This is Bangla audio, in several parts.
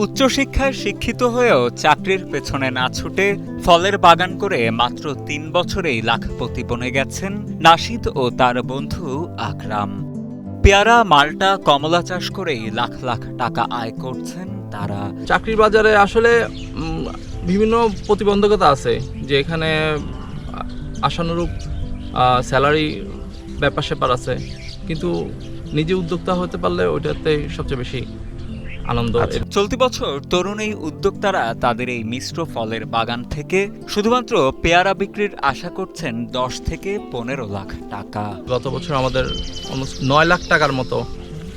উচ্চশিক্ষায় শিক্ষিত হয়েও চাকরির পেছনে না ছুটে ফলের বাগান করে মাত্র ৩ বছরেই লাখপতি বনে গেছেন নাশিদ ও তার বন্ধু আকরাম। পেয়ারা, মাল্টা, কমলা চাষ করেই লাখ লাখ টাকা আয় করছেন তারা। চাকরির বাজারে আসলে বিভিন্ন প্রতিবন্ধকতা আছে, যে এখানে আশানুরূপ স্যালারি ব্যাপার স্যাপার আছে, কিন্তু নিজে উদ্যোক্তা হতে পারলে ওইটাতে সবচেয়ে বেশি আনন্দ। চলতি বছর তরুণ এই উদ্যোক্তারা তাদের এই মিশ্র ফলের বাগান থেকে শুধুমাত্র পেয়ারা বিক্রির আশা করছেন ১০ থেকে ১৫ লাখ টাকা। গত বছর আমাদের অলমোস্ট ৯ লাখ টাকার মতো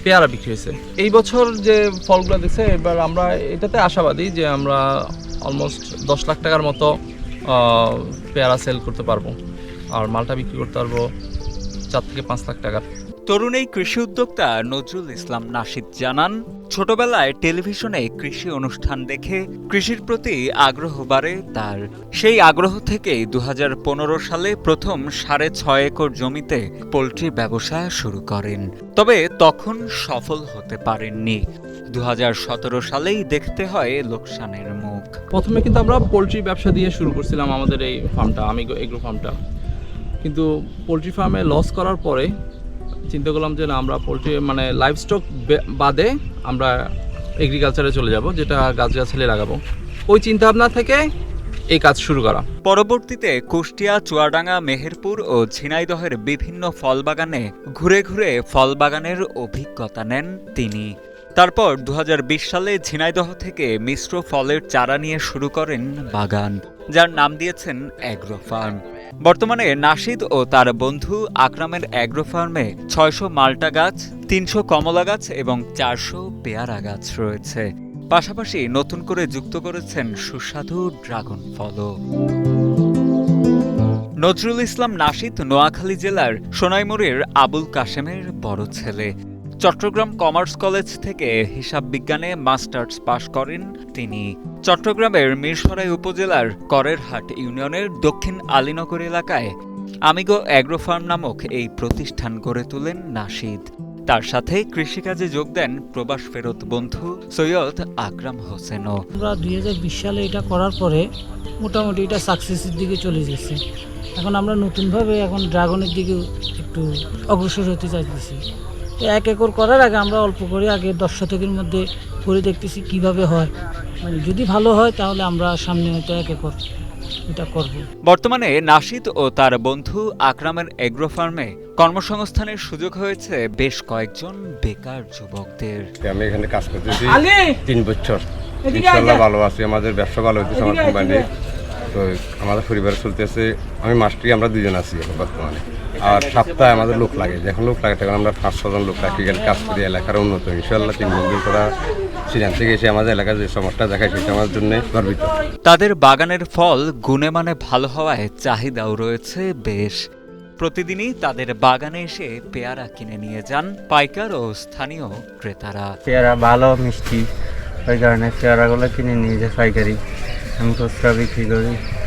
পেয়ারা বিক্রি হয়েছে। এই বছর যে ফলগুলো দেখছে, এবার আমরা এটাতে আশাবাদী যে আমরা অলমোস্ট ১০ লাখ টাকার মতো পেয়ারা সেল করতে পারবো, আর মালটা বিক্রি করতে পারবো ৪ থেকে ৫ লাখ টাকার। তরুণ এই কৃষি উদ্যোক্তা নজরুল ইসলাম নাশিদ জানান, ছোটবেলায় টেলিভিশনে কৃষি অনুষ্ঠান দেখে কৃষির প্রতি আগ্রহ বাড়ে তার। সেই আগ্রহ থেকেই ২০১৫ সালে প্রথম ৬.৫ একর জমিতে পোল্ট্রি ব্যবসা শুরু করেন। তবে তখন সফল হতে পারেননি। ২০১৭ সালেই দেখতে হয় লোকসানের মুখ। প্রথমে কিন্তু আমরা পোলট্রি ব্যবসা দিয়ে শুরু করছিলাম আমাদের এই ফার্মটা, আমিগো এগ্রো ফার্মটা। কিন্তু পোলট্রি ফার্মে লস করার পরে চিন্তা করলাম যে না, আমরা পোলট্রি মানে লাইভস্টক বাদে আমরা এগ্রিকালচারে চলে যাব, যেটা গাছগাছালি লাগাবো। ওই চিন্তাভাবনা থেকে এই কাজ শুরু করা। পরবর্তীতে কুষ্টিয়া, চুয়াডাঙ্গা, মেহেরপুর ও ঝিনাইদহের বিভিন্ন ফল বাগানে ঘুরে ঘুরে ফল বাগানের অভিজ্ঞতা নেন তিনি। তারপর ২০২০ সালে ঝিনাইদহ থেকে মিশ্র ফলের চারা নিয়ে শুরু করেন বাগান, যার নাম দিয়েছেন অ্যাগ্রো ফার্ম। বর্তমানে নাশিদ ও তার বন্ধু আকরামের অ্যাগ্রো ফার্মে ৬০০ মাল্টা গাছ, ৩০০ কমলা গাছ এবং ৪০০ পেয়ারা গাছ রয়েছে। পাশাপাশি নতুন করে যুক্ত করেছেন সুস্বাদু ড্রাগন ফলও। নজরুল ইসলাম নাশিদ নোয়াখালী জেলার সোনাইমুড়ির আবুল কাশেমের বড় ছেলে। চট্টগ্রাম কমার্স কলেজ থেকে হিসাব বিজ্ঞানে মাস্টার্স পাশ করেন তিনি। চট্টগ্রামের মিরসরাই উপজেলার করেরহাট ইউনিয়নের দক্ষিণ আলীনগর এলাকায় আমিগো অ্যাগ্রো ফার্ম নামক এই প্রতিষ্ঠান গড়ে তোলেন নাশিদ। তার সাথে কৃষিকাজে যোগ দেন প্রবাস ফেরত বন্ধু সৈয়দ আকরাম হোসেনও। আমরা ২০২০ সালে এটা করার পরে মোটামুটি এটা সাকসেসের দিকে চলে গেছে। এখন আমরা নতুনভাবে এখন ড্রাগনের দিকে একটু অগ্রসর হতে চাইতেছি। ১ একর করার আগে আমরা অল্প করে আগে ১০ শতকের মধ্যে করে দেখতেছি কিভাবে হয়। মানে যদি ভালো হয় তাহলে আমরা সামনে হয়তো ১ একর এটা করব। বর্তমানে নাশিদ ও তার বন্ধু আকরামের এগ্রো ফার্মে কর্মসংস্থানের সুযোগ হয়েছে বেশ কয়েকজন বেকার যুবকদের। আমি এখানে কাজ করতেছি ৩ বছর, ইনশাআল্লাহ ভালো আছি। আমাদের ব্যবসা ভালো হতেছে আমার কোম্পানি, তো আমাদের পরিবার চলতেছে। আমি মাস্টারি, আমরা দুজন আছি এখন বর্তমানে। আর সপ্তাহে আমাদের লোক লাগে, যখন লোক লাগে তখন আমরা ৫-৬ জন লোক রাখি, এখানে কাজ করি। এলাকার উন্নত ইনশাআল্লাহ ৩ বছর করা সেখান থেকে এসে আমাদের এলাকার যে সমস্যা দেখায় সেটা আমাদের জন্য গর্বিত। তাদের বাগানের ফল গুণে মানে ভালো হওয়ায় চাহিদাও রয়েছে বেশ। প্রতিদিনই তাদের বাগানে এসে পেয়ারা কিনে নিয়ে যান পাইকার ও স্থানীয় ক্রেতারা। পেয়ারা ভালো মিষ্টি, ওই কারণে পেয়ারাগুলো কিনে নিয়ে যায় পাইকারি, আমি খুচরা বিক্রি করি।